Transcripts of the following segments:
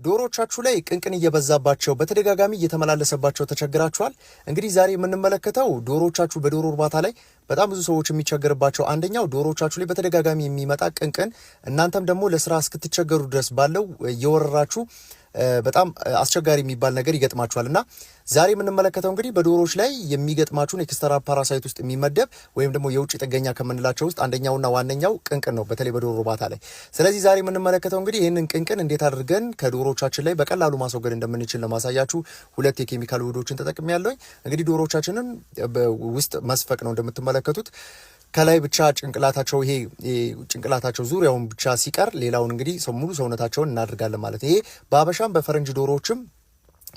ዶሮቻችሁ ላይ ቅንቅን እየበዛባቸው በተደጋጋሚ እየተመላለሰባቸው ተቸግራችኋል? እንግዲህ ዛሬ የምንመለከተው ዶሮቻችሁ በዶሮ እርባታ ላይ በጣም ብዙ ሰዎች የሚቸገርባቸው አንደኛው ዶሮቻችሁ ላይ በተደጋጋሚ የሚመጣ ቅንቅን እናንተም ደግሞ ለስራ እስክትቸገሩ ድረስ ባለው እየወረራችሁ በጣም አስቸጋሪ የሚባል ነገር ይገጥማችኋልና ዛሬ የምንመለከተው እንግዲህ በዶሮዎች ላይ የሚገጥማችሁን ኤክስትራ ፓራሳይት ውስጥ የሚመደብ ወይም ደግሞ የውጭ ጥገኛ ከምንላቸው ውስጥ አንደኛውና ዋነኛው ቅንቅን ነው፣ በተለይ በዶሮ እርባታ ላይ። ስለዚህ ዛሬ የምንመለከተው እንግዲህ ይህንን ቅንቅን እንዴት አድርገን ከዶሮቻችን ላይ በቀላሉ ማስወገድ እንደምንችል ለማሳያችሁ ሁለት የኬሚካል ውህዶችን ተጠቅሜያለሁ። እንግዲህ ዶሮቻችንን ውስጥ መስፈቅ ነው እንደምትመለከቱት። ከላይ ብቻ ጭንቅላታቸው ይሄ ጭንቅላታቸው ዙሪያውን ብቻ ሲቀር ሌላውን እንግዲህ ሙሉ ሰውነታቸውን እናደርጋለን ማለት። ይሄ በአበሻም በፈረንጅ ዶሮዎችም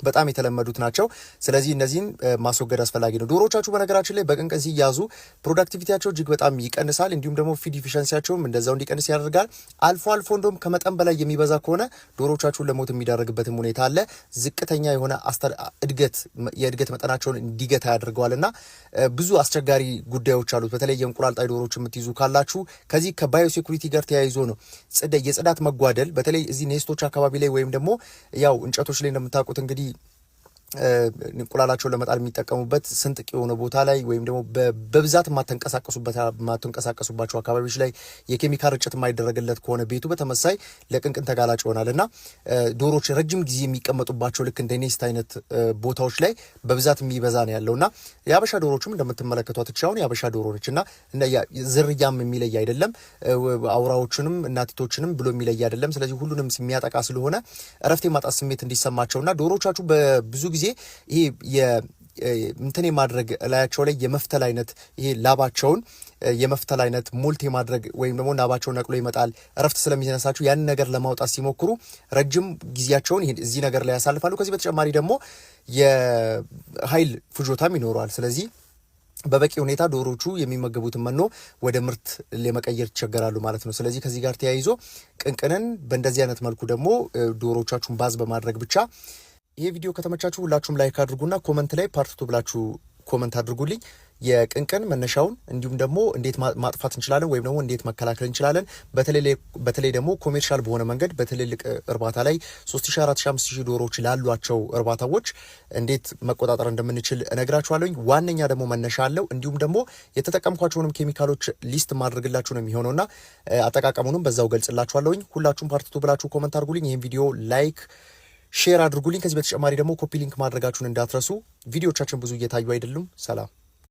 በጣም የተለመዱት ናቸው። ስለዚህ እነዚህን ማስወገድ አስፈላጊ ነው። ዶሮቻችሁ በነገራችን ላይ በቅንቅን ሲያዙ ፕሮዳክቲቪቲያቸው እጅግ በጣም ይቀንሳል፣ እንዲሁም ደግሞ ፊድ ኢፊሸንሲያቸውም እንደዛው እንዲቀንስ ያደርጋል። አልፎ አልፎ እንደውም ከመጠን በላይ የሚበዛ ከሆነ ዶሮቻችሁን ለሞት የሚዳረግበትም ሁኔታ አለ። ዝቅተኛ የሆነ የእድገት መጠናቸውን እንዲገታ ያደርገዋልና ብዙ አስቸጋሪ ጉዳዮች አሉት። በተለይ የእንቁላል ጣይ ዶሮች የምትይዙ ካላችሁ ከዚህ ከባዮ ሴኩሪቲ ጋር ተያይዞ ነው የጽዳት መጓደል። በተለይ እዚህ ኔስቶች አካባቢ ላይ ወይም ደግሞ ያው እንጨቶች ላይ እንደምታውቁት እንግዲህ እንቁላላቸውን ለመጣል የሚጠቀሙበት ስንጥቅ የሆነ ቦታ ላይ ወይም ደግሞ በብዛት የማትንቀሳቀሱባቸው አካባቢዎች ላይ የኬሚካል ርጭት የማይደረግለት ከሆነ ቤቱ በተመሳይ ለቅንቅን ተጋላጭ ይሆናል እና ዶሮች ረጅም ጊዜ የሚቀመጡባቸው ልክ እንደ ኔስት አይነት ቦታዎች ላይ በብዛት የሚበዛ ነው ያለውና የአበሻ ዶሮችም እንደምትመለከቷት አሁን የአበሻ ዶሮ ነች እና ዝርያም የሚለይ አይደለም፣ አውራዎችንም እናቲቶችንም ብሎ የሚለይ አይደለም። ስለዚህ ሁሉንም የሚያጠቃ ስለሆነ እረፍት የማጣት ስሜት እንዲሰማቸውና ዶሮቻችሁ በብዙ ጊዜ ይሄ እንትን የማድረግ ላያቸው ላይ የመፍተል አይነት ይሄ ላባቸውን የመፍተል አይነት ሞልት የማድረግ ወይም ደግሞ ላባቸውን ነቅሎ ይመጣል። እረፍት ስለሚነሳቸው ያን ነገር ለማውጣት ሲሞክሩ ረጅም ጊዜያቸውን እዚህ ነገር ላይ ያሳልፋሉ። ከዚህ በተጨማሪ ደግሞ የኃይል ፍጆታም ይኖረዋል። ስለዚህ በበቂ ሁኔታ ዶሮቹ የሚመገቡትን መኖ ወደ ምርት ለመቀየር ይቸገራሉ ማለት ነው። ስለዚህ ከዚህ ጋር ተያይዞ ቅንቅንን በእንደዚህ አይነት መልኩ ደግሞ ዶሮቻችሁን ባዝ በማድረግ ብቻ ይሄ ቪዲዮ ከተመቻችሁ ሁላችሁም ላይክ አድርጉና ኮመንት ላይ ፓርት 2 ብላችሁ ኮመንት አድርጉልኝ። የቅንቅን መነሻውን እንዲሁም ደግሞ እንዴት ማጥፋት እንችላለን ወይም ደግሞ እንዴት መከላከል እንችላለን፣ በተለይ ደግሞ ኮሜርሻል በሆነ መንገድ በትልልቅ እርባታ ላይ 3000፣ 4000፣ 5000 ዶሮዎች ላሏቸው እርባታዎች እንዴት መቆጣጠር እንደምንችል እነግራችኋለሁ። ዋነኛ ደግሞ መነሻ አለው። እንዲሁም ደግሞ የተጠቀምኳቸውንም ኬሚካሎች ሊስት ማድረግላችሁ ነው የሚሆነውና አጠቃቀሙንም በዛው ገልጽላችኋለሁ። ሁላችሁም ፓርት 2 ብላችሁ ኮመንት አድርጉልኝ። ይሄን ቪዲዮ ላይክ ሼር አድርጉልኝ። ከዚህ በተጨማሪ ደግሞ ኮፒ ሊንክ ማድረጋችሁን እንዳትረሱ። ቪዲዮቻችን ብዙ እየታዩ አይደሉም። ሰላም።